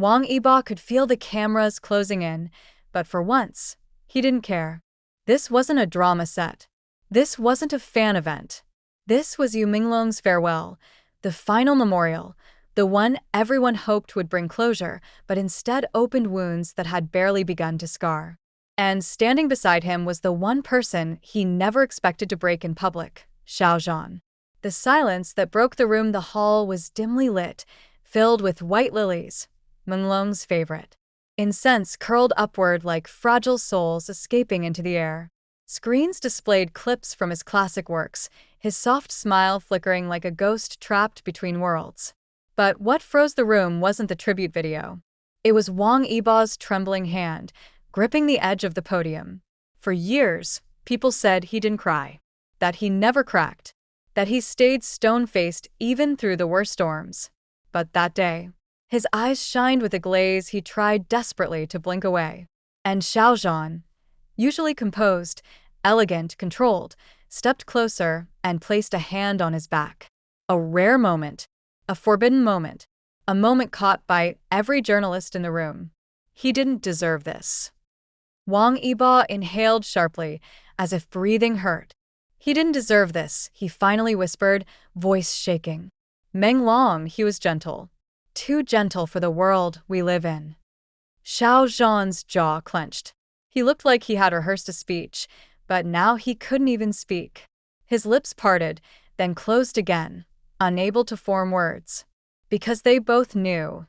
Wang Yibo could feel the cameras closing in, but for once, he didn't care. This wasn't a drama set. This wasn't a fan event. This was YuMenglong's farewell, the final memorial, the one everyone hoped would bring closure, but instead opened wounds that had barely begun to scar. And standing beside him was the one person he never expected to break in public, Xiaojan. The silence that broke the room, the hall was dimly lit, filled with white lilies, Menglong's favorite. Incense curled upward like fragile souls escaping into the air. Screens displayed clips from his classic works, his soft smile flickering like a ghost trapped between worlds. But what froze the room wasn't the tribute video. It was Wang Yibo's trembling hand, gripping the edge of the podium. For years, people said he didn't cry, that he never cracked, that he stayed stone-faced even through the worst storms. But that day, his eyes shined with a glaze he tried desperately to blink away. And Xiaojan, usually composed, elegant, controlled, stepped closer and placed a hand on his back. A rare moment, a forbidden moment, a moment caught by every journalist in the room. He didn't deserve this. Wang Yibo inhaled sharply, as if breathing hurt. He didn't deserve this, he finally whispered, voice shaking. Menglong, he was gentle. Too gentle for the world we live in. Xiao Zhan's jaw clenched. He looked like he had rehearsed a speech, but now he couldn't even speak. His lips parted, then closed again, unable to form words. Because they both knew.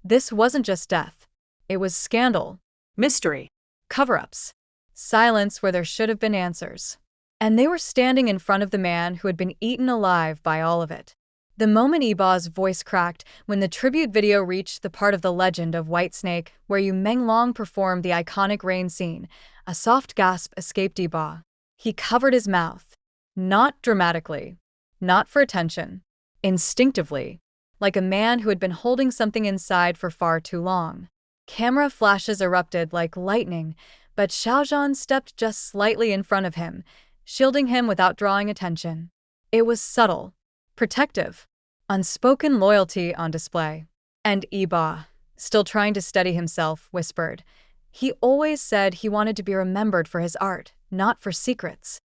This wasn't just death. It was scandal. Mystery. Cover-ups. Silence where there should have been answers. And they were standing in front of the man who had been eaten alive by all of it. The moment Yibo's voice cracked when the tribute video reached the part of the legend of White Snake where YuMenglong performed the iconic rain scene, a soft gasp escaped Yibo. He covered his mouth. Not dramatically. Not for attention. Instinctively. Like a man who had been holding something inside for far too long. Camera flashes erupted like lightning, but Xiaojan stepped just slightly in front of him, shielding him without drawing attention. It was subtle. Protective. Unspoken loyalty on display. And Yibo, still trying to steady himself, whispered. He always said he wanted to be remembered for his art, not for secrets.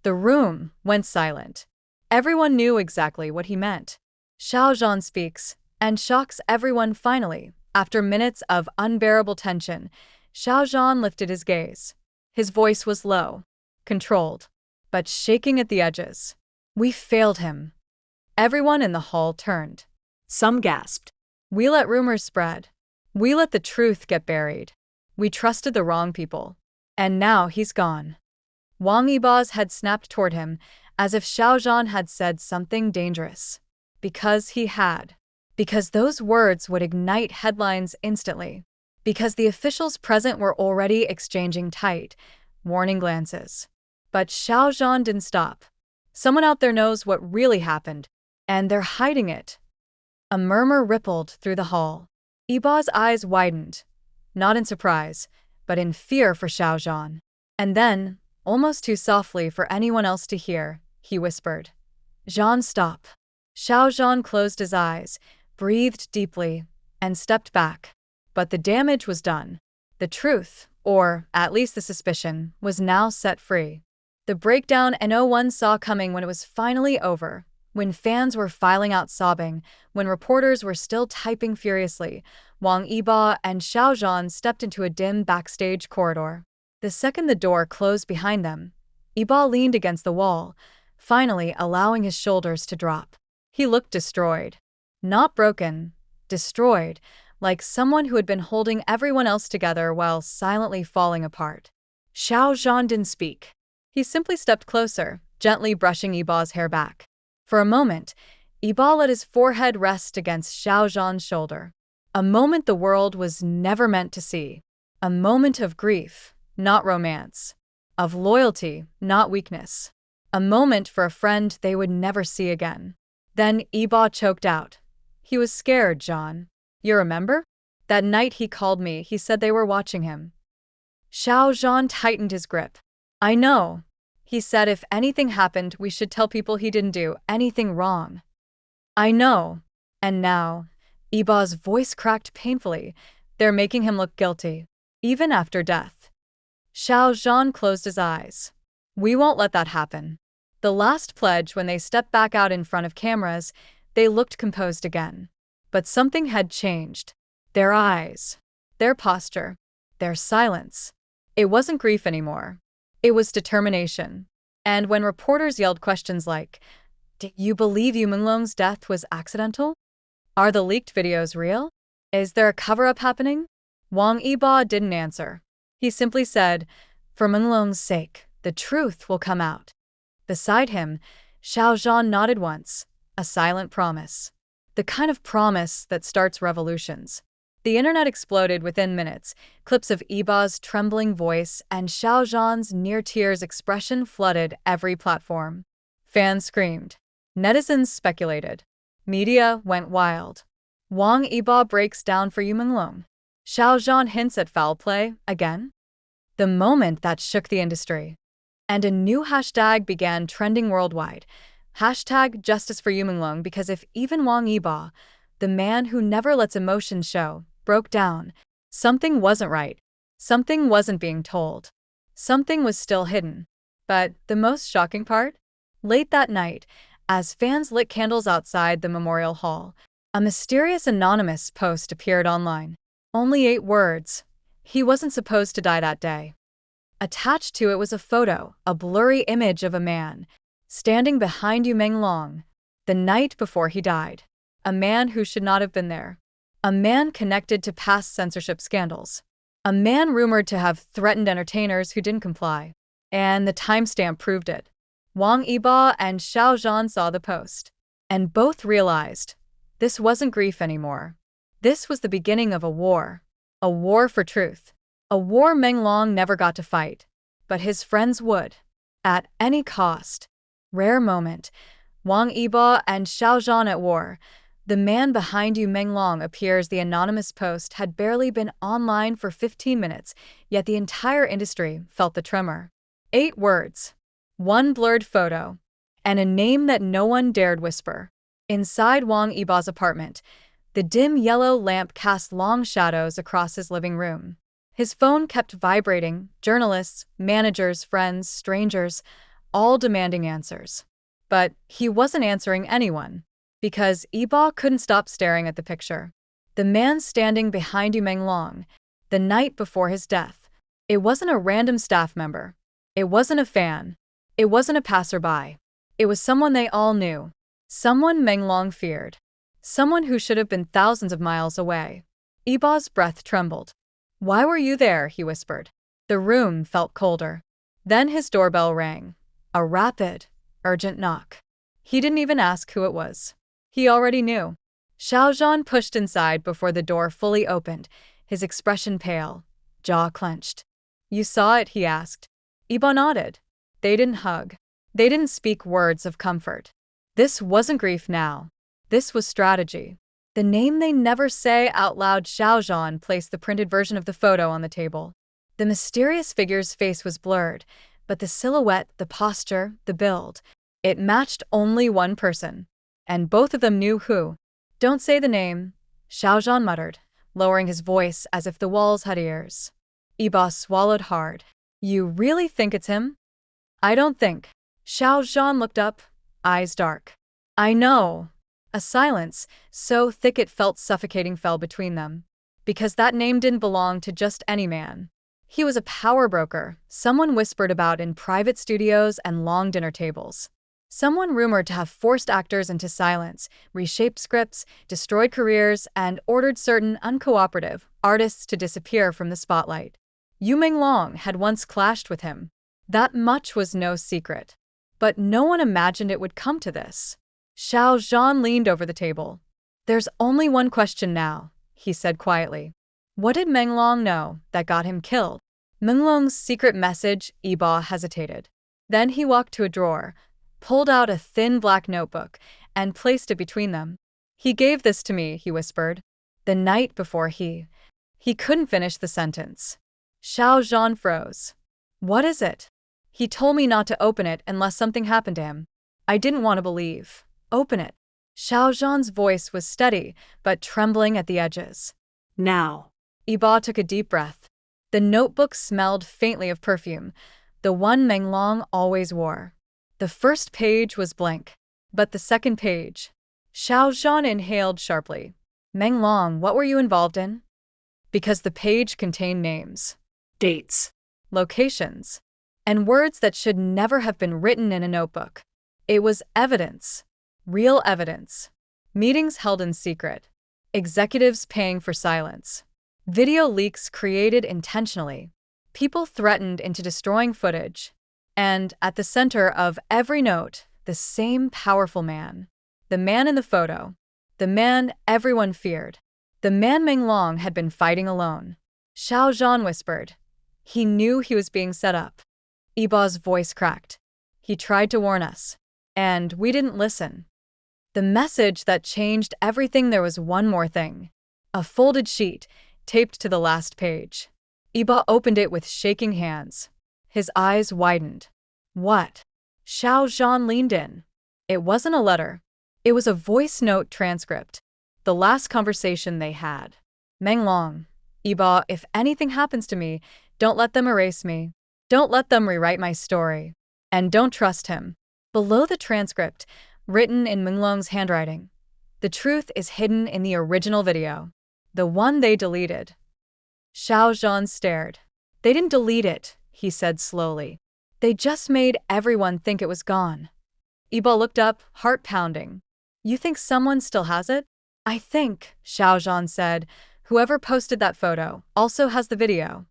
The room went silent. Everyone knew exactly what he meant. Xiaojan speaks, and shocks everyone finally. After minutes of unbearable tension, Xiaojan lifted his gaze. His voice was low, controlled, but shaking at the edges. We failed him. Everyone in the hall turned. Some gasped. We let rumors spread. We let the truth get buried. We trusted the wrong people. And now he's gone. Wang Yibo's head snapped toward him, as if Xiaojan had said something dangerous. Because he had. Because those words would ignite headlines instantly. Because the officials present were already exchanging tight, warning glances. But Xiaojan didn't stop. Someone out there knows what really happened, and they're hiding it. A murmur rippled through the hall. Yibo's eyes widened, not in surprise, but in fear for Xiaojan. And then, almost too softly for anyone else to hear, he whispered, "Zhan, stop." Xiaojan closed his eyes, breathed deeply, and stepped back. But the damage was done. The truth, or at least the suspicion, was now set free. The breakdown no one saw coming when it was finally over, when fans were filing out sobbing, when reporters were still typing furiously, Wang Yibo and Xiaojan stepped into a dim backstage corridor. The second the door closed behind them, Yibo leaned against the wall, finally allowing his shoulders to drop. He looked destroyed. Not broken, destroyed, like someone who had been holding everyone else together while silently falling apart. Xiaojan didn't speak. He simply stepped closer, gently brushing Yibo's hair back. For a moment, Yibo let his forehead rest against Xiaojan's shoulder. A moment the world was never meant to see. A moment of grief, not romance. Of loyalty, not weakness. A moment for a friend they would never see again. Then Yibo choked out. He was scared, Zhan. You remember? That night he called me, he said they were watching him. Xiaojan tightened his grip. I know. He said if anything happened, we should tell people he didn't do anything wrong. I know. And now, Yibo's voice cracked painfully. They're making him look guilty, even after death. Xiao Zhan closed his eyes. We won't let that happen. The last pledge, when they stepped back out in front of cameras, they looked composed again. But something had changed. Their eyes, their posture, their silence. It wasn't grief anymore. It was determination. And when reporters yelled questions like, "Do you believe YuMenglong's death was accidental? Are the leaked videos real? Is there a cover-up happening?" Wang Yibo didn't answer. He simply said, "For Menglong's sake, the truth will come out." Beside him, Xiao Zhan nodded once, a silent promise. The kind of promise that starts revolutions. The internet exploded within minutes. Clips of Yibo's trembling voice and Xiao Zhan's near-tears expression flooded every platform. Fans screamed. Netizens speculated. Media went wild. Wang Yibo breaks down for YuMenglong. Xiao Zhan hints at foul play again. The moment that shook the industry. And a new hashtag began trending worldwide. Hashtag Justice for YuMenglong, because if even Wang Yibo, the man who never lets emotions show, broke down, something wasn't right. Something wasn't being told. Something was still hidden. But the most shocking part? Late that night, as fans lit candles outside the memorial hall, a mysterious anonymous post appeared online. Only 8 words. He wasn't supposed to die that day. Attached to it was a photo, a blurry image of a man, standing behind YuMenglong, the night before he died. A man who should not have been there. A man connected to past censorship scandals. A man rumored to have threatened entertainers who didn't comply. And the timestamp proved it. Wang Yibo and Xiao Zhan saw the post. And both realized, this wasn't grief anymore. This was the beginning of a war. A war for truth. A war Menglong never got to fight. But his friends would. At any cost. Rare moment. Wang Yibo and Xiao Zhan at war. The man behind YuMenglong appears. The anonymous post had barely been online for 15 minutes, yet the entire industry felt the tremor. 8 words. 1 blurred photo. And a name that no one dared whisper. Inside Wang Yibo's apartment, the dim yellow lamp cast long shadows across his living room. His phone kept vibrating. Journalists, managers, friends, strangers, all demanding answers. But he wasn't answering anyone. Because Yibo couldn't stop staring at the picture. The man standing behind YuMenglong, the night before his death. It wasn't a random staff member. It wasn't a fan. It wasn't a passerby. It was someone they all knew. Someone Menglong feared. Someone who should have been thousands of miles away. Yibo's breath trembled. "Why were you there?" he whispered. The room felt colder. Then his doorbell rang. A rapid, urgent knock. He didn't even ask who it was. He already knew. Xiao Zhan pushed inside before the door fully opened, his expression pale, jaw clenched. "You saw it?" he asked. Yibo nodded. They didn't hug. They didn't speak words of comfort. This wasn't grief now. This was strategy. The name they never say out loud. Xiao Zhan placed the printed version of the photo on the table. The mysterious figure's face was blurred, but the silhouette, the posture, the build, it matched only one person. And both of them knew who. "Don't say the name," Xiao Zhan muttered, lowering his voice as if the walls had ears. Yibo swallowed hard. "You really think it's him?" "I don't think." Xiao Zhan looked up, eyes dark. "I know." A silence, so thick it felt suffocating, fell between them. Because that name didn't belong to just any man. He was a power broker, someone whispered about in private studios and long dinner tables. Someone rumored to have forced actors into silence, reshaped scripts, destroyed careers, and ordered certain uncooperative artists to disappear from the spotlight. YuMenglong had once clashed with him. That much was no secret. But no one imagined it would come to this. Xiao Zhan leaned over the table. "There's only one question now," he said quietly. "What did Menglong know that got him killed?" Menglong's secret message. Yibo hesitated. Then he walked to a drawer, pulled out a thin black notebook, and placed it between them. "He gave this to me," he whispered. "The night before he couldn't finish the sentence." Xiao Zhan froze. "What is it?" "He told me not to open it unless something happened to him. I didn't want to believe." "Open it." Xiaojan's voice was steady, but trembling at the edges. Now. Yibo took a deep breath. The notebook smelled faintly of perfume, the one Menglong always wore. The first page was blank, but the second page. Xiaojan inhaled sharply. Menglong, what were you involved in? Because the page contained names, Dates. locations, and words that should never have been written in a notebook. It was evidence. Real evidence. Meetings held in secret. Executives paying for silence. Video leaks created intentionally. People threatened into destroying footage. And at the center of every note, the same powerful man. The man in the photo. The man everyone feared. The man Menglong had been fighting alone. Xiao Zhan whispered. He knew he was being set up. Yibo's voice cracked. He tried to warn us. And we didn't listen. The message that changed everything. There was one more thing. A folded sheet, taped to the last page. Yibo opened it with shaking hands. His eyes widened. What? Xiao Zhan leaned in. It wasn't a letter. It was a voice note transcript. The last conversation they had. Menglong, Yibo, if anything happens to me, don't let them erase me. Don't let them rewrite my story. And don't trust him. Below the transcript, written in Menglong's handwriting. The truth is hidden in the original video. The one they deleted. Xiao Zhan stared. They didn't delete it, he said slowly. They just made everyone think it was gone. Yibo looked up, heart pounding. You think someone still has it? I think, Xiao Zhan said, whoever posted that photo also has the video.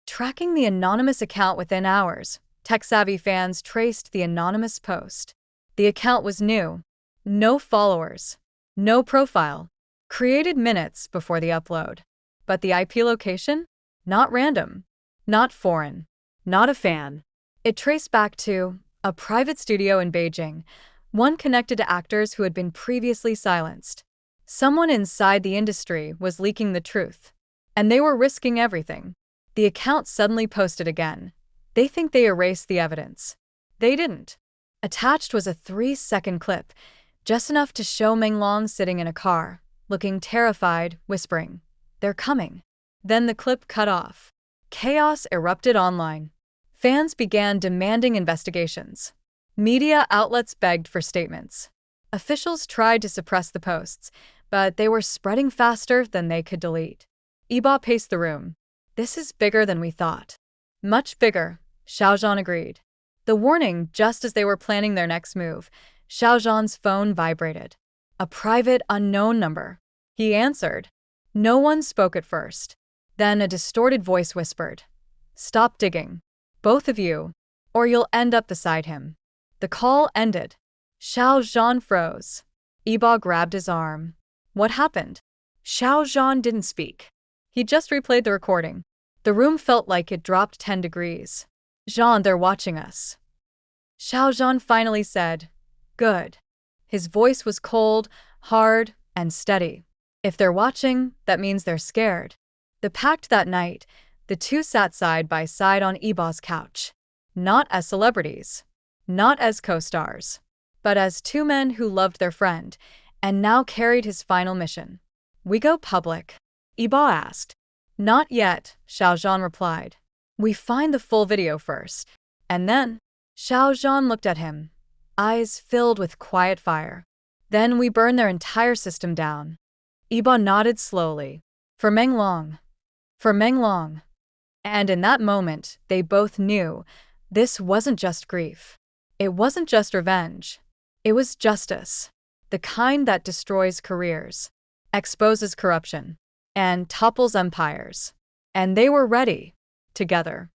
Tracking the anonymous account within hours, tech-savvy fans traced the anonymous post. The account was new. No followers. No profile. Created minutes before the upload. But the IP location? Not random. Not foreign. Not a fan. It traced back to a private studio in Beijing, one connected to actors who had been previously silenced. Someone inside the industry was leaking the truth. And they were risking everything. The account suddenly posted again. They think they erased the evidence. They didn't. Attached was a 3-second clip, just enough to show Menglong sitting in a car, looking terrified, whispering, "They're coming." Then the clip cut off. Chaos erupted online. Fans began demanding investigations. Media outlets begged for statements. Officials tried to suppress the posts, but they were spreading faster than they could delete. Yibo paced the room. This is bigger than we thought. Much bigger, Xiaojan agreed. The warning, just as they were planning their next move, Xiaojan's phone vibrated. A private, unknown number. He answered. No one spoke at first. Then a distorted voice whispered. Stop digging. Both of you, or you'll end up beside him. The call ended. Xiaojan froze. Yibo grabbed his arm. What happened? Xiaojan didn't speak. He just replayed the recording. The room felt like it dropped 10 degrees. Zhan, they're watching us. Xiaojan finally said, Good. His voice was cold, hard, and steady. If they're watching, that means they're scared. The pact that night, the two sat side by side on Yibo's couch. Not as celebrities. Not as co-stars. But as two men who loved their friend, and now carried his final mission. We go public? Yibo asked. Not yet, Xiaojan replied. We find the full video first. And then? Xiaojan looked at him, eyes filled with quiet fire. Then we burn their entire system down. Yibo nodded slowly. For Menglong. For Menglong. And in that moment, they both knew this wasn't just grief. It wasn't just revenge. It was justice. The kind that destroys careers, exposes corruption, and topples empires. And they were ready. Together.